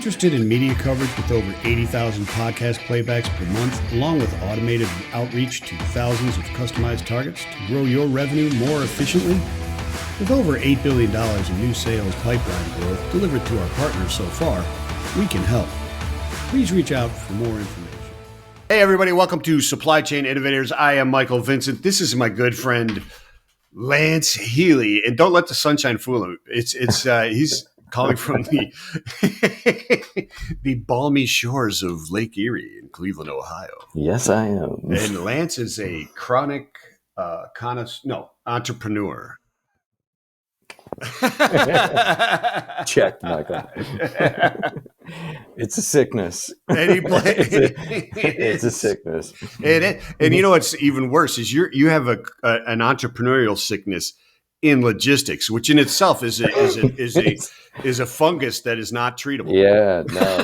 Interested in media coverage with over 80,000 podcast playbacks per month, along with automated outreach to thousands of customized targets to grow your revenue more efficiently? With over $8 billion in new sales pipeline growth delivered to our partners so far, we can help. Please reach out for more information. Hey everybody, welcome to Supply Chain Innovators. I am Michael Vincent. This is my good friend, Lance Healy. And don't let the sunshine fool him. He's calling from the the balmy shores of Lake Erie in Cleveland, Ohio. Yes, I am. And Lance is a chronic entrepreneur. Check, Michael. It's a sickness. It's a sickness. And you know what's even worse is you have an entrepreneurial sickness in logistics, which in itself is a fungus that is not treatable. Yeah, no,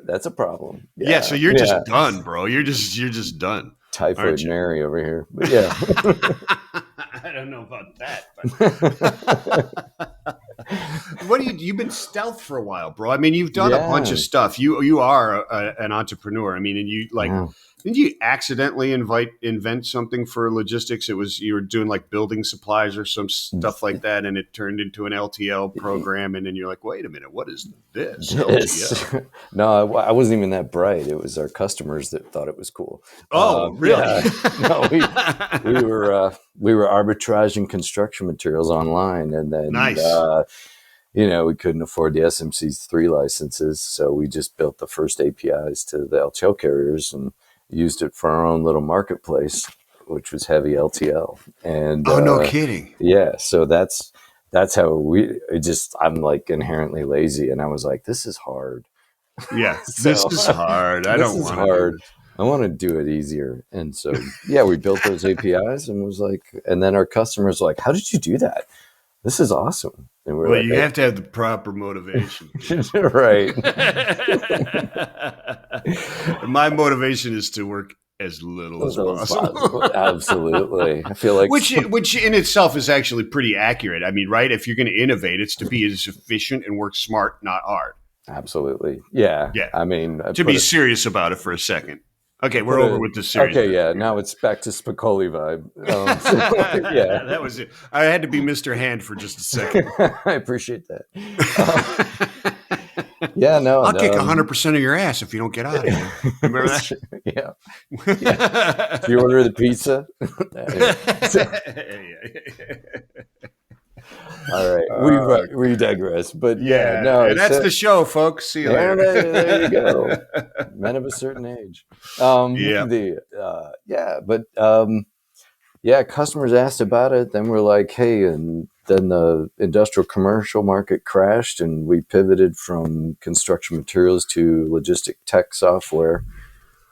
that's a problem. Yeah, so you're just done, bro. You're just done. Typhoid Mary over here. But yeah. I don't know about that. But you've been stealth for a while, bro. I mean, you've done a bunch of stuff. You are an entrepreneur. I mean, and you didn't you accidentally invent something for logistics? You were doing like building supplies or some stuff like that, and it turned into an LTL program. And then you're like, wait a minute, what is this? No, I wasn't even that bright. It was our customers that thought it was cool. Oh, really? No, we were arbitraging construction materials online, and then nice. We couldn't afford the SMC3 licenses, so we just built the first APIs to the LTL carriers and used it for our own little marketplace, which was heavy LTL. And no kidding. Yeah, so that's how I'm like inherently lazy, and I was like, this is hard. Yeah, this is hard. I don't want hard. I want to do it easier. And so, we built those APIs and was like, and then our customers were like, how did you do that? This is awesome. And we're you have to have the proper motivation. Right. My motivation is to work as little as possible. Absolutely. I feel like which in itself is actually pretty accurate. I mean, right? If you're going to innovate, it's to be as efficient and work smart, not hard. Absolutely. Yeah. Yeah. I mean, to be serious about it for a second. Okay, we're over with the series. Okay, yeah. Now it's back to Spicoli vibe. Yeah, that was it. I had to be Mr. Hand for just a second. I appreciate that. I'll kick 100% of your ass if you don't get out of here. Remember that? Yeah. If you order the pizza. All right, we digress, but that's the show, folks. See you later. There you go. Men of a certain age. Customers asked about it. Then we're like, hey, and then the industrial commercial market crashed, and we pivoted from construction materials to logistic tech software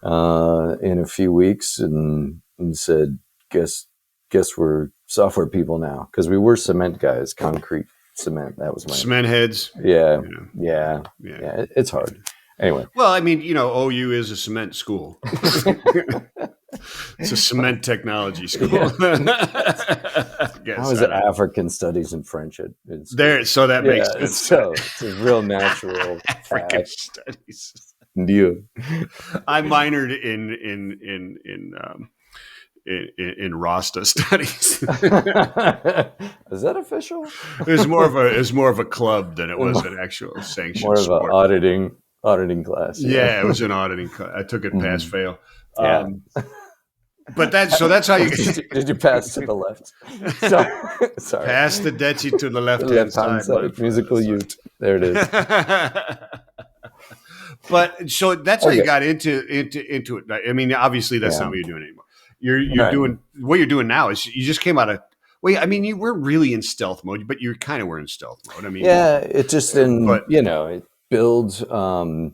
in a few weeks, and said, guess we're software people now, because we were cement guys, concrete cement. That was my cement heads. Yeah. It's hard. Anyway. Well, I mean, OU is a cement school. It's a cement technology school. I was at African Studies and French there, so that makes sense. So it's a real natural African Studies. You. I minored in Rasta studies. Is that official? It was more of a club than it was an actual sanctioned more of sport. An auditing class. Yeah, it was an auditing class. I took it pass fail. Yeah. But that's how you did you pass to the left? Sorry. Pass the Deci to the left-hand side. Musical youth. There it is. But so that's how you got into it. I mean, obviously that's not what you're doing anymore. You're doing what you're doing now is you just came out of. Well, I mean, you weren't really in stealth mode, but you kind of were in stealth mode. I mean, it just it builds. We're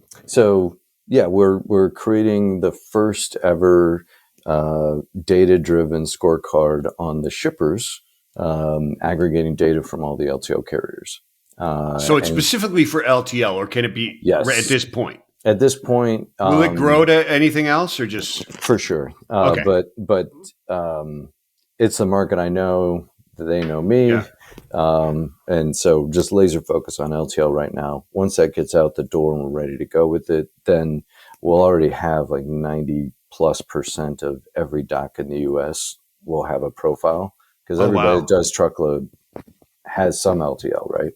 creating the first ever data-driven scorecard on the shippers, aggregating data from all the LTL carriers. So it's specifically for LTL, or can it be at this point? At this point, will it grow to anything else, or just for sure? Okay. But it's a market I know They know me. Yeah. And so just laser focus on LTL right now. Once that gets out the door and we're ready to go with it, then we'll already have like 90+% of every dock in the US will have a profile, because everybody that does truckload has some LTL, right?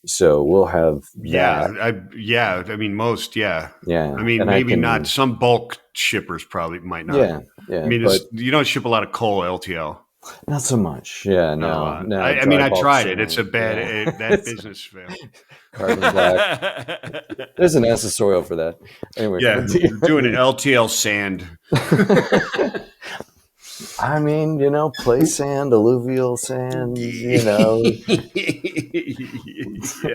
So we'll have that. I mean, most, yeah. Yeah. I mean, and maybe not. Some bulk shippers probably might not. Yeah. I mean, but you don't ship a lot of coal LTL. not so much. Yeah. Not a No. lot. No. I mean, dry I bulk tried it. It's a cement, bad that business fail. Carbon black. There's an accessorial for that. Anyway. Yeah, doing LTL sand. I mean, play sand, alluvial sand, Yeah.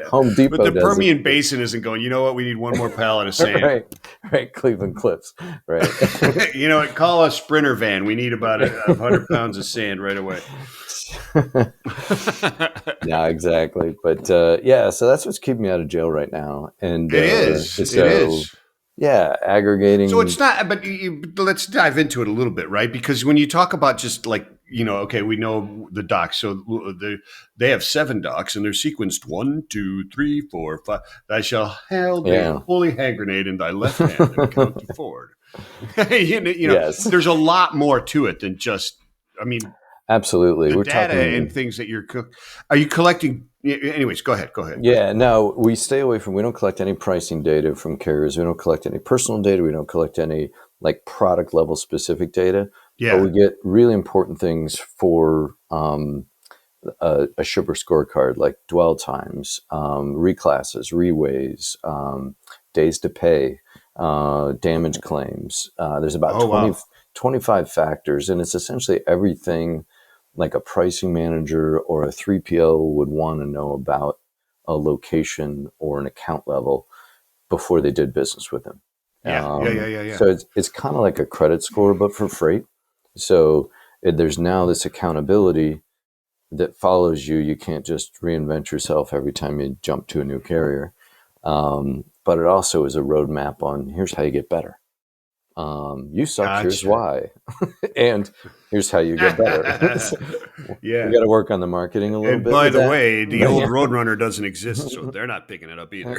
Home Depot. But the Permian Basin isn't going, you know what, we need one more pallet of sand. Right. Cleveland Cliffs. Right. You know what, call a Sprinter van. We need about 100 pounds of sand right away. Yeah, exactly. But so that's what's keeping me out of jail right now. And it is. Yeah, aggregating. So it's not, but let's dive into it a little bit, right? Because when you talk about just like, okay, we know the docks. So they have 7 docks and they're sequenced 1, 2, 3, 4, 5. Thou shalt held a holy hand grenade in thy left hand and count to forward. Yes. There's a lot more to it than just, I mean, absolutely. We're data talking, and things that are you collecting? Anyways, go ahead. Yeah, no, we stay away from, we don't collect any pricing data from carriers. We don't collect any personal data. We don't collect any like product level specific data. Yeah. But we get really important things for a shipper scorecard, like dwell times, reclasses, reweighs, days to pay, damage claims. There's about 25 factors, and it's essentially everything like a pricing manager or a 3PL would want to know about a location or an account level before they did business with them. Yeah. So it's kind of like a credit score, but for freight. So there's now this accountability that follows you. You can't just reinvent yourself every time you jump to a new carrier. But it also is a roadmap on here's how you get better. You suck, gotcha. Here's why. And here's how you get better. Yeah. We got to work on the marketing a little bit. By the way, the old Roadrunner doesn't exist, so they're not picking it up either.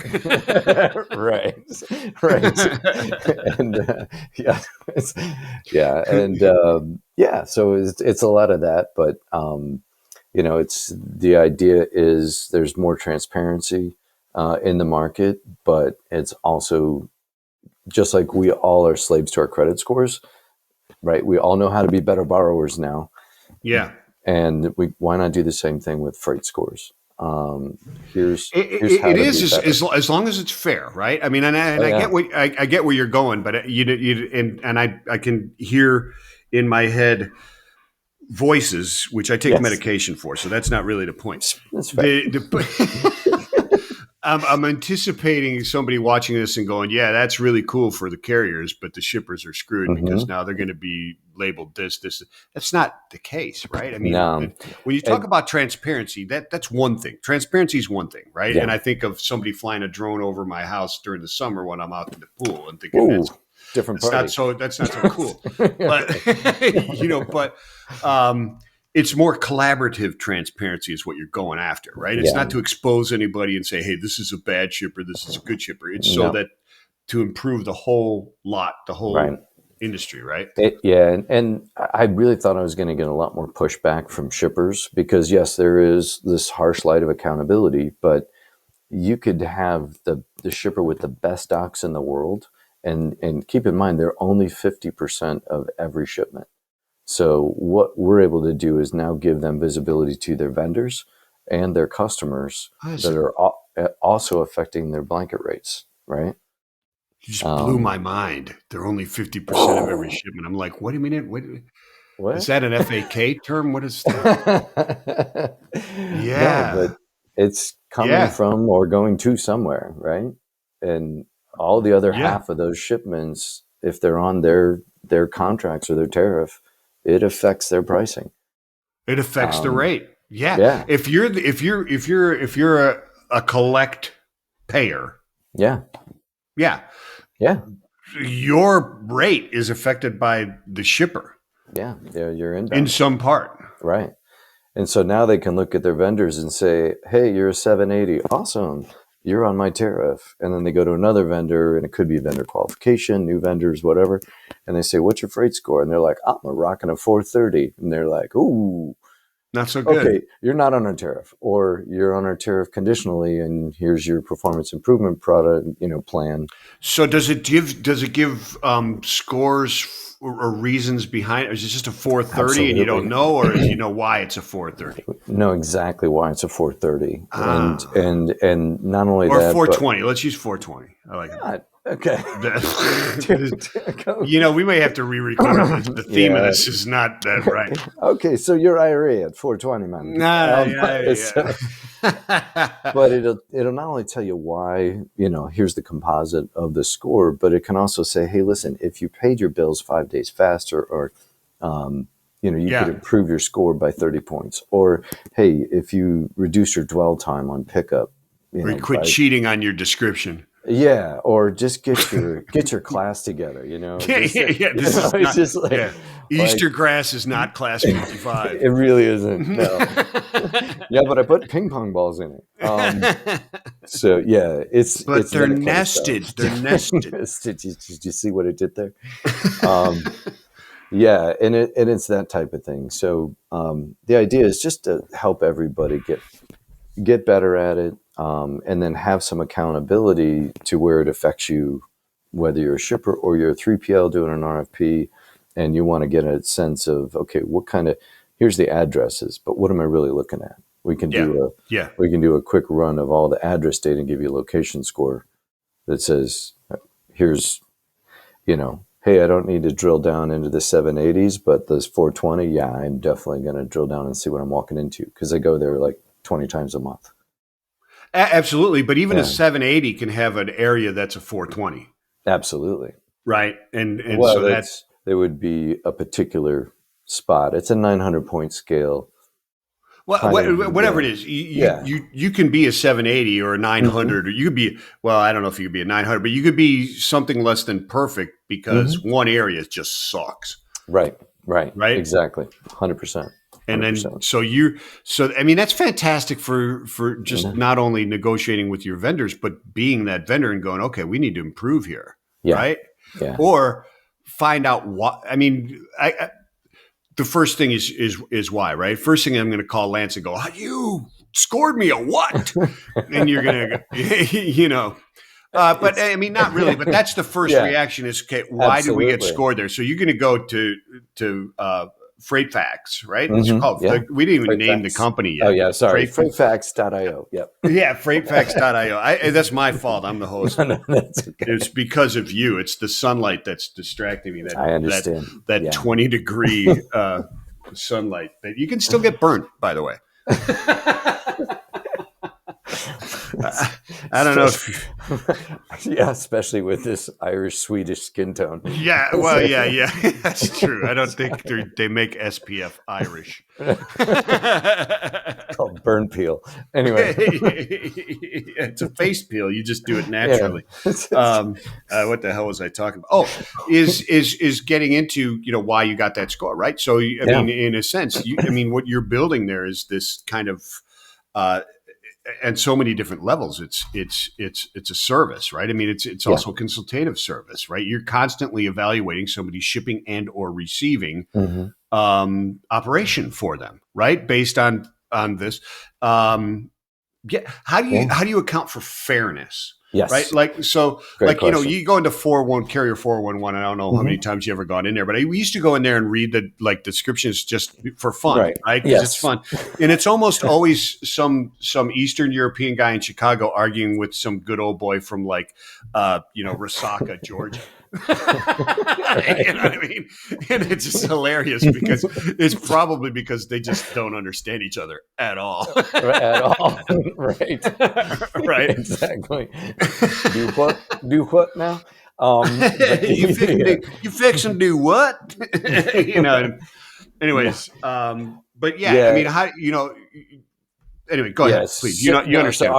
Right. And so it's a lot of that, but it's the idea is there's more transparency in the market, but it's also just like we all are slaves to our credit scores, right? We all know how to be better borrowers now. Yeah. And why not do the same thing with freight scores? Here's how it is as long as it's fair, right? I mean, I get where you're going, but I can hear in my head voices, which I take medication for, so that's not really the point. That's fair. I'm anticipating somebody watching this and going, yeah, that's really cool for the carriers, but the shippers are screwed because now they're going to be labeled this. That's not the case, right? I mean, when you talk about transparency, that's one thing. Transparency is one thing, right? Yeah. And I think of somebody flying a drone over my house during the summer when I'm out in the pool and thinking that's not so cool. But it's more collaborative transparency is what you're going after, right? It's not to expose anybody and say, hey, this is a bad shipper, this is a good shipper. It's so that to improve the whole industry, right? And I really thought I was going to get a lot more pushback from shippers because, yes, there is this harsh light of accountability, but you could have the shipper with the best docks in the world. And keep in mind, they're only 50% of every shipment. So what we're able to do is now give them visibility to their vendors and their customers that are also affecting their blanket rates, right? You just blew my mind. They're only 50% of every shipment. I'm like, wait a minute. What? Is that an FAK term? What is that? Yeah. No, but it's coming from or going to somewhere, right? And all the other half of those shipments, if they're on their contracts or their tariff, it affects their pricing. It affects the rate. Yeah. If you're a collect payer. Yeah. Your rate is affected by the shipper. Yeah. You're in some part. Right. And so now they can look at their vendors and say, hey, you're a 780. Awesome. You're on my tariff. And then they go to another vendor, and it could be vendor qualification, new vendors, whatever. And they say, what's your freight score? And they're like, I'm rocking a 430. And they're like, ooh, not so good. Okay, you're not on our tariff, or you're on our tariff conditionally, and here's your performance improvement product, plan. So does it give scores or reasons behind it? Is it just a 430 Absolutely. and you don't know, or you know why it's a 430? Know exactly why it's a 430, and not only or that, 420. Let's use 420. I like it. Okay. We may have to re-record this. The theme of this is not that right. Okay, so you're IRA at 420, man. But it'll not only tell you why, here's the composite of the score, but it can also say, hey, listen, if you paid your bills 5 days faster, or you could improve your score by 30 points, or hey, if you reduce your dwell time on pickup, or you quit cheating on your description. Yeah, or just get your class together, This is not, Easter grass is not class 55. It really isn't. No. Yeah, but I put ping pong balls in it. So yeah, But they're nested. They're nested. Did you see what it did there? Yeah, and it's that type of thing. So the idea is just to help everybody get better at it. And then have some accountability to where it affects you, whether you're a shipper or you're a 3PL doing an RFP, and you want to get a sense of, okay, here's the addresses, but what am I really looking at? We can do a quick run of all the address data and give you a location score that says, here's, hey, I don't need to drill down into the 780s, but this 420, yeah, I'm definitely going to drill down and see what I'm walking into, because I go there like 20 times a month. Absolutely. But even a 780 can have an area that's a 420. Absolutely. Right. And so there would be a particular spot. It's a 900-point scale. Well, whatever it is, you can be a 780 or a 900, or you could be, well, I don't know if you could be a 900, but you could be something less than perfect because one area just sucks. Right. Exactly. 100%. And then, that's fantastic for just not only negotiating with your vendors, but being that vendor and going, okay, we need to improve here. Yeah. Right. Yeah. Or find out what, the first thing is why, right? First thing I'm going to call Lance and go, you scored me a what? And you're going to, but not really, but that's the first reaction is, okay, why did we get scored there? So you're going to go to FreightFacts, right? It's called. Yes. We didn't even name the company yet. Oh yeah, sorry. FreightFacts.io. Yep. Yeah, FreightFacts.io. That's my fault. I'm the host. No, that's okay. It's because of you. It's the sunlight that's distracting me. I understand. That 20-degree sunlight that you can still get burnt, by the way. I don't know. Yeah, especially with this Irish-Swedish skin tone. Yeah, well, yeah, that's true. I don't think they make SPF Irish. It's called burn peel. Anyway, it's a face peel. You just do it naturally. Yeah. What the hell was I talking about? Oh, is getting into why you got that score, right? So I mean, in a sense, what you're building there is this kind of. And so many different levels. It's a service, right? I mean, it's also a consultative service, right? You're constantly evaluating somebody's shipping and or receiving operation for them, right? Based on this. How do you account for fairness? Yes. Right. Great question. You go into carrier 411. I don't know how many times you ever gone in there, but we used to go in there and read the descriptions just for fun, right? Because it's fun. And it's almost always some Eastern European guy in Chicago arguing with some good old boy from Resaca, Georgia. You know what I mean? And it's just hilarious because it's probably because they just don't understand each other at all. At all. Right. Right. Exactly. Do what now? You fix and do what? Anyways. But yeah, I mean, how, anyway, go ahead, please. You understand.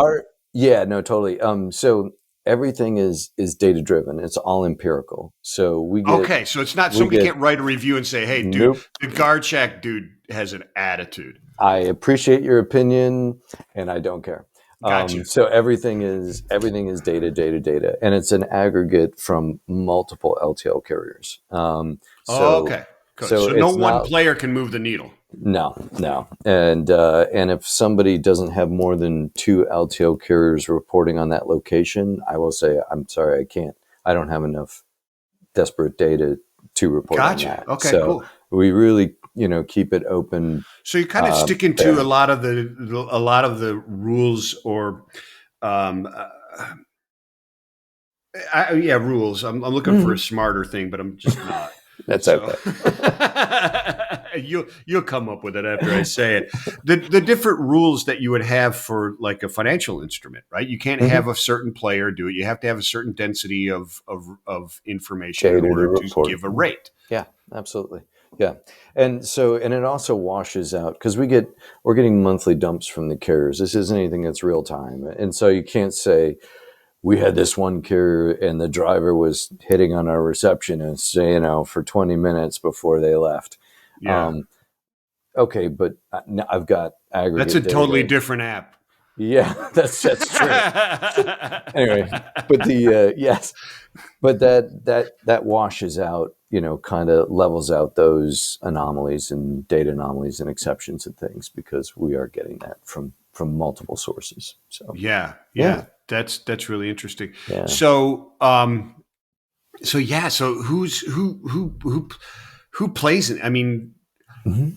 Totally. So everything is data driven. It's all empirical. So we get, so it's not somebody can't write a review and say, hey, dude, the guard shack dude has an attitude. I appreciate your opinion, and I don't care. Gotcha. So everything is data, and it's an aggregate from multiple LTL carriers. Oh, okay. Good. So So no it's one not. player can move the needle. No, and if somebody doesn't have more than two LTL carriers reporting on that location, I will say, I'm sorry, I can't. I don't have enough desperate data to report on Gotcha. that. Okay, So cool. we really, keep it open. So you're kind of sticking to There. a lot of the rules or, um, rules. I'm looking for a smarter thing, but I'm just not. That's So okay. you'll come up with it after I say it. The different rules that you would have for like a financial instrument, right? You can't have a certain player do it. You have to have a certain density of information in Data to order to report. give a rate. Yeah, absolutely. Yeah. And it also washes out because we're getting monthly dumps from the carriers. This isn't anything that's real time. And so you can't say we had this one carrier and the driver was hitting on our receptionist, for 20 minutes before they left. Yeah. Okay, but I've got aggregate That's a totally data. different app. Yeah, that's true. Anyway, but yes, but that washes out, kind of levels out those anomalies and data anomalies and exceptions and things because we are getting that from multiple sources. So Yeah. That's really interesting. yeah. So so who plays it? I mean, Mhm.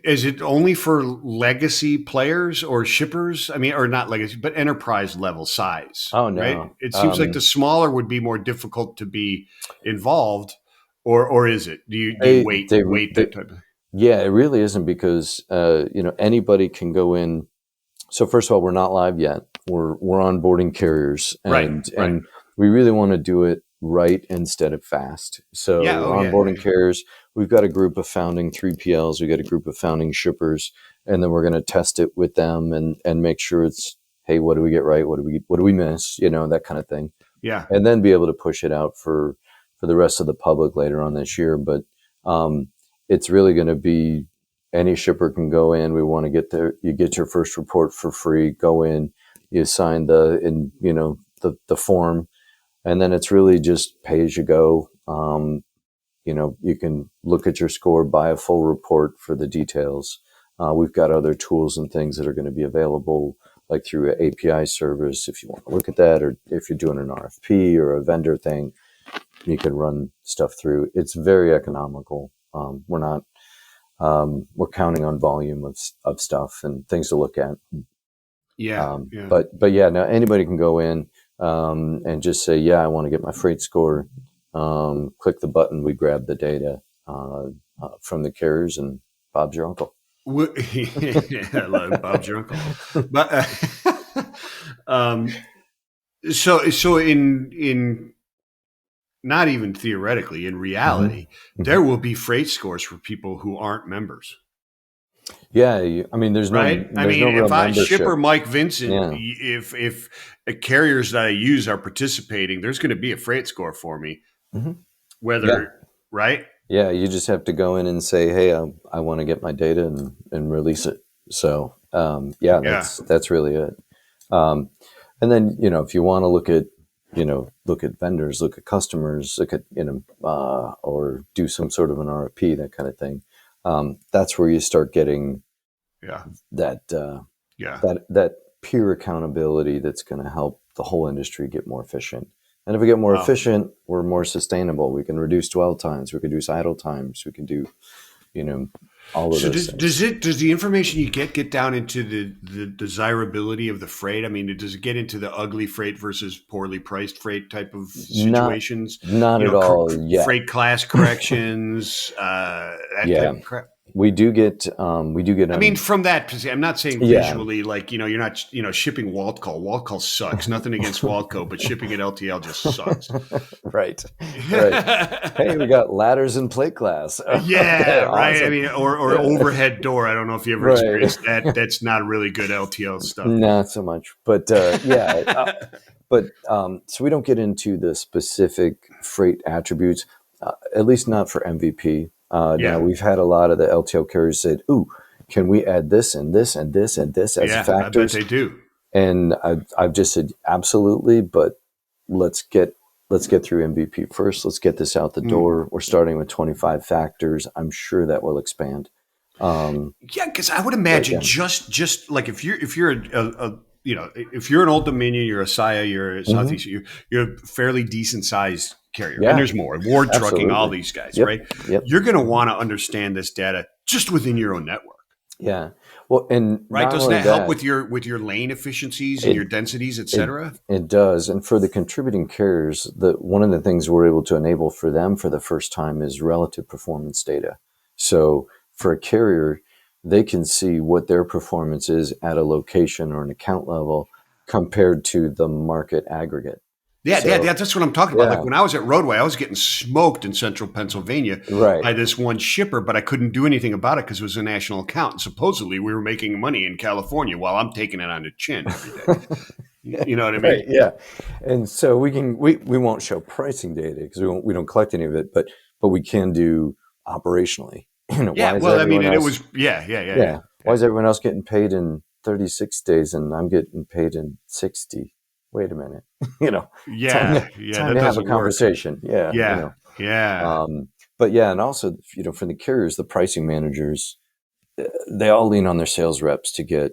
is it only for legacy players or shippers? I mean, or not legacy, but enterprise level size, Oh right? no. It seems like the smaller would be more difficult to be involved, or is it? Do you They, wait they that type of? Yeah, it really isn't because anybody can go in. So first of all, we're not live yet. We're onboarding carriers, Right, and right. we really want to do it right instead of fast. So Yeah. we're Oh, yeah. onboarding carriers. We've got a group of founding 3PLs. We've got a group of founding shippers, and then we're going to test it with them and make sure it's, hey, what do we get right? What do we miss? That kind of thing, Yeah. and then be able to push it out for the rest of the public later on this year. But it's really going to be any shipper can go in. We want to get there. You get your first report for free. Go in, you sign the form, and then it's really just pay as you go. You can look at your score, buy a full report for the details. We've got other tools and things that are going to be available, like through an API service, if you want to look at that, or if you're doing an RFP or a vendor thing, you can run stuff through. It's very economical. We're not. We're counting on volume of stuff and things to look at. Yeah. Yeah. But yeah, now anybody can go in and just say, yeah, I want to get my freight score. Click the button. We grab the data from the carriers, and Bob's your uncle. I love Bob's your uncle, but so in not even theoretically, in reality, Mm-hmm. there will be freight scores for people who aren't members. Yeah, I mean, there's Right. I no mean, real if I membership. shipper Mike Vincent, Yeah. if carriers that I use are participating, there's going to be a freight score for me, Mm-hmm. Yeah. whether, right. Yeah, you just have to go in and say, "Hey, I want to get my data and release it." So, yeah, Yeah. that's really it. And then if you want to look at vendors, look at customers, look at or do some sort of an RFP, that kind of thing. That's where you start getting Yeah. that Yeah. that peer accountability that's going to help the whole industry get more efficient. And if we get more Wow. efficient, we're more sustainable. We can reduce dwell times. We can reduce idle times. We can do, all of So those things. does the information you get down into the desirability of the freight? I mean, does it get into the ugly freight versus poorly priced freight type of Not, situations? not at all yet. Freight class corrections, that Yeah, type of crap. we do get. I mean, from that position, I'm not saying Yeah. visually, like, you're not, shipping Walt call. Walt call sucks. Nothing against Walt call, but shipping at LTL just sucks. Right. Hey, we got ladders and plate glass. Yeah, Okay, right. awesome. I mean, or Yeah. overhead door. I don't know if you ever Right. experienced that. That's not really good LTL stuff. Not so much, but yeah. So we don't get into the specific freight attributes, at least not for MVP. Yeah. Now we've had a lot of the LTL carriers said, "Ooh, can we add this and this and this and this as factors? I bet they do. And I've just said absolutely, but let's get through MVP first. Let's get this out the door. We're starting with 25 factors. I'm sure that will expand. Because I would imagine just like if you're if you're an Old Dominion, you're a Saia, you're a Southeast, you're a fairly decent sized carrier, and there's more Ward Trucking, all these guys, right? Yep. You're going to want to understand this data just within your own network. Yeah. Well, and right, doesn't that help with your lane efficiencies and your densities, et cetera? It does. And for the contributing carriers, one of the things we're able to enable for them for the first time is relative performance data. So for a carrier, they can see what their performance is at a location or an account level compared to the market aggregate. Yeah, that's what I'm talking about. Like when I was at Roadway, I was getting smoked in central Pennsylvania by this one shipper, but I couldn't do anything about it because it was a national account. And supposedly we were making money in California while I'm taking it on the chin every day. You know what I mean? Right, yeah. And so we won't show pricing data because we don't collect any of it, but we can do operationally. Yeah, well, I mean, it was yeah. Why is everyone else getting paid in 36 days and I'm getting paid in 60? Wait a minute, time to have a conversation. But and also, for the carriers, the pricing managers, they all lean on their sales reps to get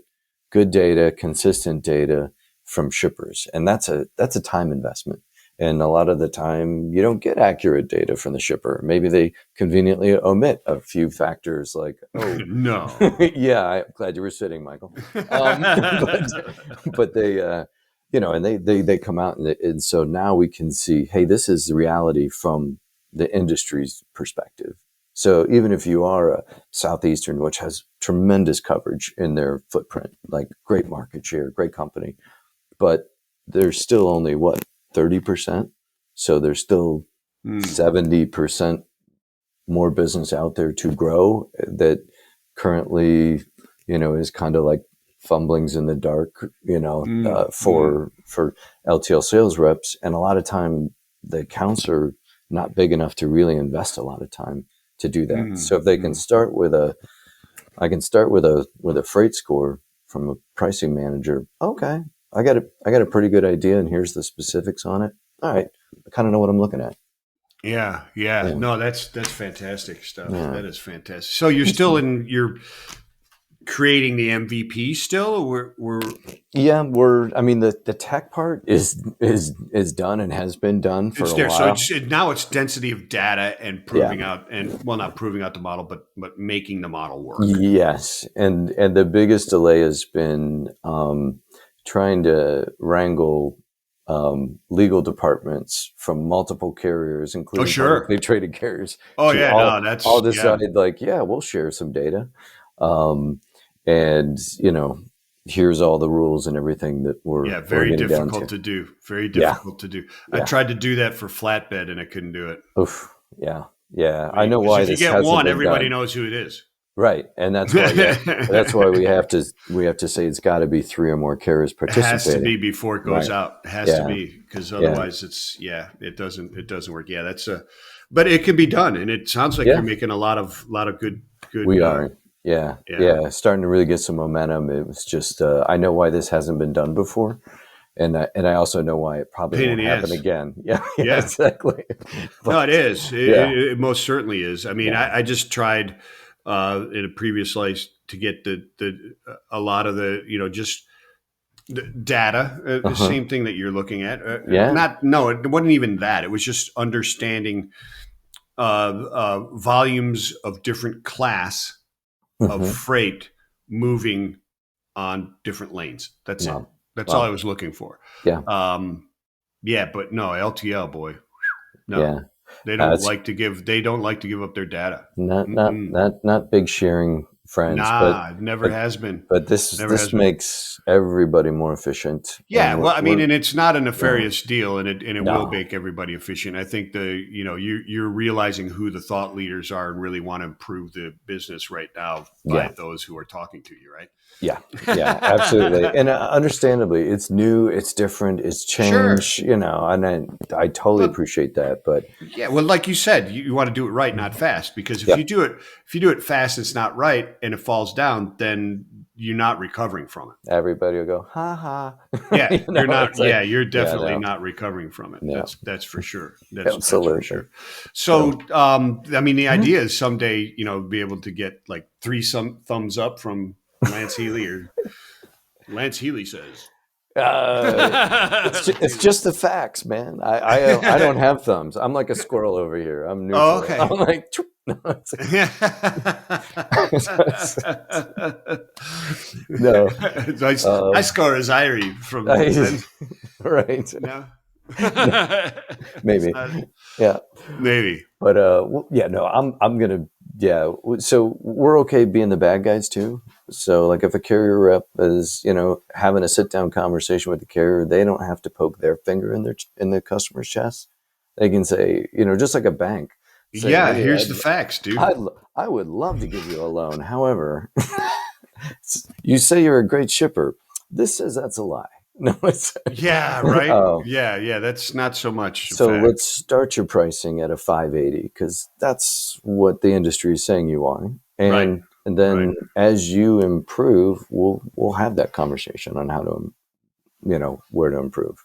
good data, consistent data from shippers. And that's a time investment. And a lot of the time you don't get accurate data from the shipper. Maybe they conveniently omit a few factors like, oh, no. Yeah, I'm glad you were sitting, Michael. But they, and they come out and so now we can see, hey, this is the reality from the industry's perspective. So even if you are a Southeastern, which has tremendous coverage in their footprint, like great market share, great company, but there's still only 30%. So there's still 70% more business out there to grow that currently, is kind of like fumblings in the dark, for LTL sales reps. And a lot of time the accounts are not big enough to really invest a lot of time to do that. So if they can start with a freight score from a pricing manager. Okay. I got a pretty good idea and here's the specifics on it. All right. I kind of know what I'm looking at. Yeah. No, that's fantastic stuff. Yeah. That is fantastic. So you're still you're creating the MVP still? The tech part is done and has been done for a while. So now it's density of data and proving out not proving out the model, but making the model work. Yes. And the biggest delay has been trying to wrangle legal departments from multiple carriers, including publicly traded carriers. All decided we'll share some data. And here's all the rules and everything that very difficult to do. Very difficult to do. I tried to do that for flatbed and I couldn't do it. Oof. Yeah. I know why. If you get one, everybody knows who it is. Right, and that's why we have to say it's got to be 3 or more carriers participating. It has to be before it goes out. It has to be, because otherwise it doesn't work. Yeah, but it can be done, and it sounds like you're making a lot of good. We are. Yeah, starting to really get some momentum. It was just I know why this hasn't been done before. And I also know why it probably won't happen again. Yeah, exactly. No, it is. It most certainly is. I mean, I just tried in a previous life to get a lot of the just the data, the same thing that you're looking at. It wasn't even that. It was just understanding volumes of different class of freight moving on different lanes. That's it. That's all I was looking for. Yeah. But no, LTL, boy. No. Yeah. They don't like to give up their data. Not big sharing friends. It never has been. But this makes everybody more efficient. Yeah, and it's not a nefarious deal, and it will make everybody efficient. I think you're realizing who the thought leaders are and really want to improve the business right now by those who are talking to you, right? Yeah, absolutely. And understandably, it's new, it's different, it's change, and I totally appreciate that. But like you said, you want to do it right, not fast, because if you do it fast, it's not right. and it falls down, then you're not recovering from it. Everybody will go, ha ha. Yeah, you're not. Like, Yeah, you're definitely no. not recovering from it. No. That's for sure. That's Absolutely. for sure. So, I mean, the idea is someday, be able to get like 3 thumbs up from Lance Healy, or Lance Healy says. It's just the facts, man. I don't have thumbs. I'm like a squirrel over here. I'm neutral. Oh, okay. I'm like, no. I score as Irie from right. No. Maybe. Yeah. Maybe. But yeah, no, I'm gonna. Yeah. So we're okay being the bad guys too. So like if a carrier rep is, having a sit down conversation with the carrier, they don't have to poke their finger in the customer's chest. They can say, just like a bank. Say, yeah, hey, here's the facts, dude. I would love to give you a loan. However, you say you're a great shipper. This says that's a lie. No, it's yeah, right. Yeah, that's not so much. So let's start your pricing at a 580 because that's what the industry is saying you are, and then as you improve, we'll have that conversation on how to, where to improve.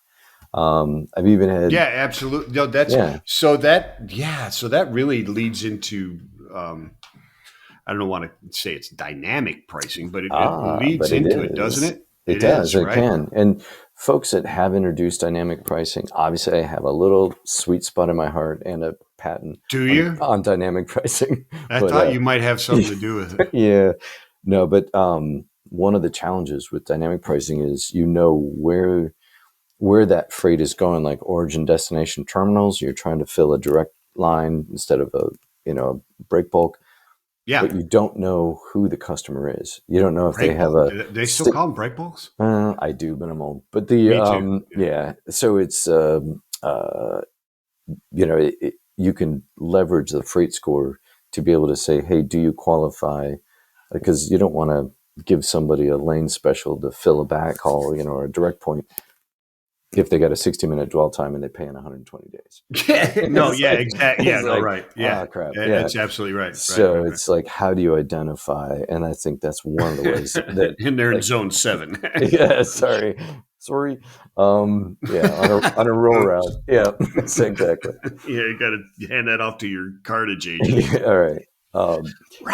I've even had absolutely. No, that's so that really leads into I don't want to say it's dynamic pricing, but it leads into it, doesn't it? It does. It can. And folks that have introduced dynamic pricing, obviously I have a little sweet spot in my heart and a patent on dynamic pricing. I thought you might have something to do with it. Yeah. No, but one of the challenges with dynamic pricing is where that freight is going, like origin destination terminals. You're trying to fill a direct line instead of a break bulk. Yeah. But you don't know who the customer is. You don't know if they have a... Do they still call them break bulks? I do, but I'm old. But yeah. So it's, you can leverage the freight score to be able to say, hey, do you qualify? Because you don't want to give somebody a lane special to fill a backhaul, or a direct point if they got a 60-minute dwell time and they pay in 120 days. No, yeah, exactly. Yeah, no, like, right. Yeah, crap. Yeah, that's absolutely right. So it's like, how do you identify? And I think that's one of the ways that... and they're in zone 7. Yeah, sorry. On a roll route. Yeah, exactly. Yeah, you got to hand that off to your cartage agent. Yeah, all right.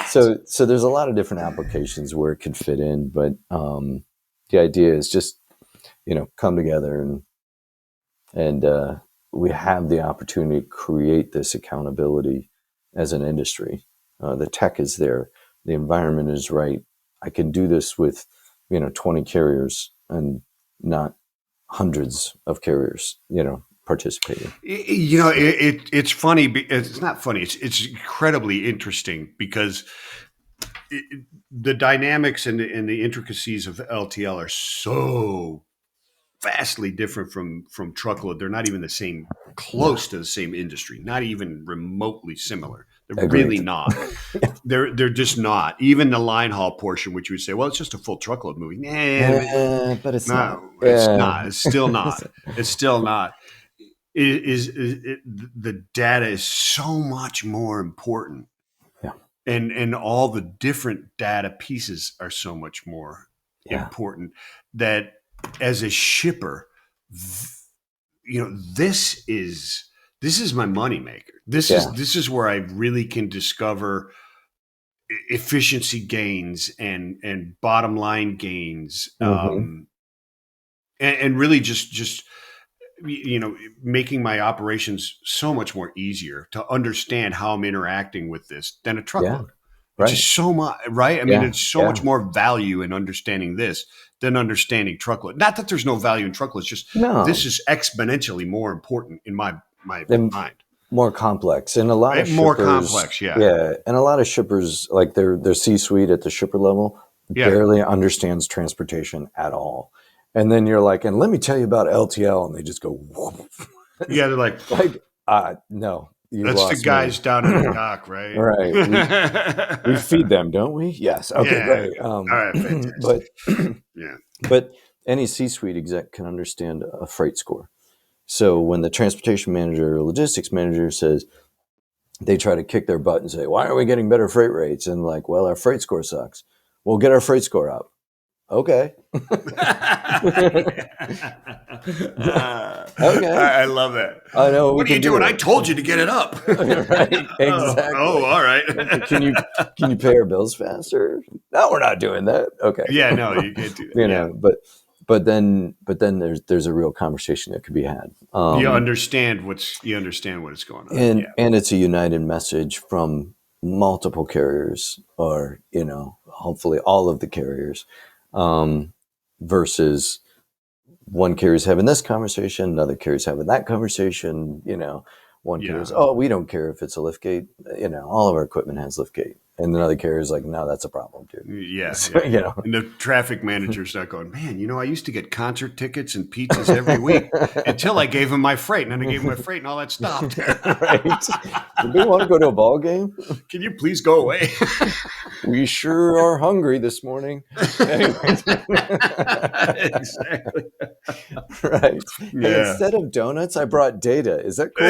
So there's a lot of different applications where it could fit in, but the idea is just, come together and we have the opportunity to create this accountability as an industry. The tech is there. The environment is right. I can do this with, 20 carriers and not hundreds of carriers, participating. It's funny. It's not funny. It's incredibly interesting because the dynamics and the intricacies of LTL are so vastly different from truckload. They're not even the same, close to the same industry, not even remotely similar. They're really not. They're just not. Even the line haul portion, which you would say, well, it's just a full truckload movie. But it's not. It's not. It's still not. It's still not. The data is so much more important. Yeah. And all the different data pieces are so much more important that as a shipper, this is my moneymaker. This is where I really can discover efficiency gains and bottom line gains, and really just making my operations so much more easier to understand how I'm interacting with this than a truckload. Right. Which is so much, right? I mean, it's so much more value in understanding this than understanding truckload. Not that there's no value in truckload. It's just this is exponentially more important in my mind. More complex. And a lot of shippers, more complex, Yeah. And a lot of shippers, like their C-suite at the shipper level, barely understands transportation at all. And then you're like, and let me tell you about LTL. And they just go, whoop. Yeah, they're like no. That's the guys down in the dock, right? Right. We feed them, don't we? Yes. Okay, great. All right, fantastic. But any C-suite exec can understand a freight score. So when the transportation manager or logistics manager says, they try to kick their butt and say, why are we getting better freight rates? And like, well, our freight score sucks. We'll get our freight score up. Okay. Okay. I love that. I know. What are you doing? I told you to get it up. Right. Exactly. Oh, all right. Can you pay our bills faster? No, we're not doing that. Okay. Yeah, no, you can't do that. You know, but then there's a real conversation that could be had. You understand what is going on. And it's a united message from multiple carriers, or, you know, hopefully all of the carriers, versus one carrier's having this conversation, another carrier's having that conversation, you know, one carrier's, oh, we don't care if it's a liftgate, you know, all of our equipment has liftgate. And another carrier's like, no, that's a problem, dude. Yeah. So, you know. And the traffic manager's not going, man, you know, I used to get concert tickets and pizzas every week until I gave him my freight. And then I gave him my freight and all that stopped. Right. Do we want to go to a ball game? Can you please go away? We sure are hungry this morning. Exactly. Right. Yeah. Hey, instead of donuts, I brought data. Is that cool?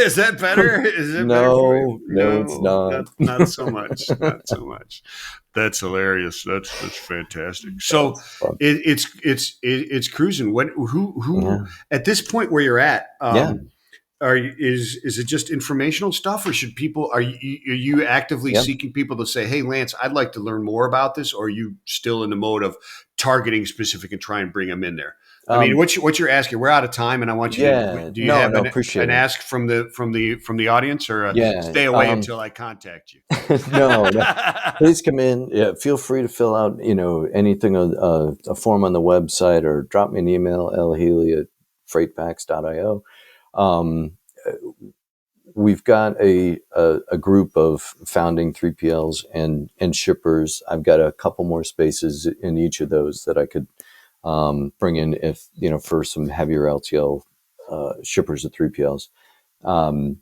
Is that better? Is it No, better? it's not. Not so much. Not so much. That's hilarious. That's fantastic. So it's cruising. Who at this point where you're at? Is it just informational stuff, or should people are you actively seeking people to say, hey, Lance, I'd like to learn more about this, or are you still in the mode of targeting specific and try and bring them in there? I mean, what you're asking, we're out of time, and I want you to, do you have an ask from the audience, or stay away until I contact you? No, please come in. Yeah, feel free to fill out, you know, anything, a form on the website, or drop me an email, lhealy@freightfacts.io. We've got a group of founding 3PLs and shippers. I've got a couple more spaces in each of those that I could bring in, if, you know, for some heavier LTL shippers of 3PLs. And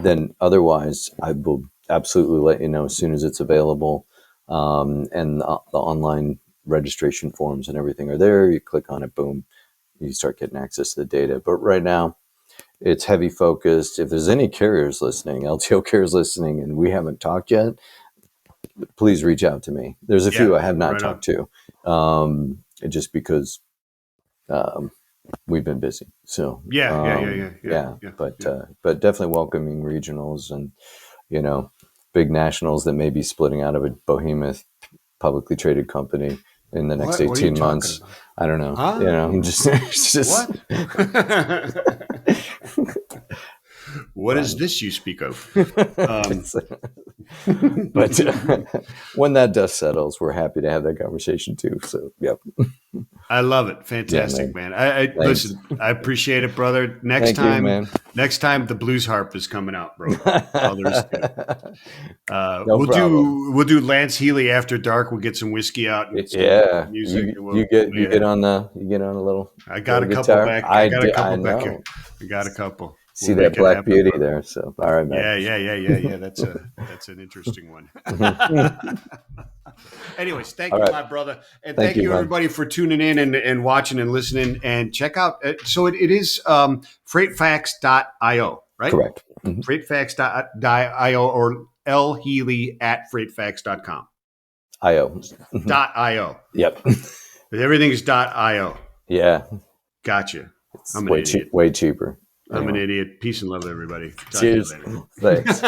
then otherwise, I will absolutely let you know as soon as it's available. And the online registration forms and everything are there. You click on it, boom, you start getting access to the data. But right now, it's heavy focused. If there's any carriers listening, LTO carriers listening, and we haven't talked yet, please reach out to me. There's a few I have not talked to, just because we've been busy. So but definitely welcoming regionals and, you know, big nationals that may be splitting out of a behemoth publicly traded company in the next 18 months. I don't know. Huh? You know, I'm just what? What is this you speak of? But when that dust settles, we're happy to have that conversation too. So, yep. I love it. Fantastic, man. I listen, I appreciate it, brother. Next time the blues harp is coming out, bro. We'll do Lance Healy after dark. We'll get some whiskey out. And music. You get on a little. I got a couple back. I got a couple back here. I got a couple. See that Black Beauty there. So, all right, man. Yeah. That's an interesting one. Anyways, thank you, my brother. And thank you everybody for tuning in and watching and listening, and check out. So it is FreightFacts.io, right? Correct. Mm-hmm. FreightFacts.io or lhealy@freightfacts.com. .io. .io. Yep. Everything is .io. Yeah. Gotcha. I'm way cheaper. I'm an idiot. Peace and love, everybody. Cheers. Thanks.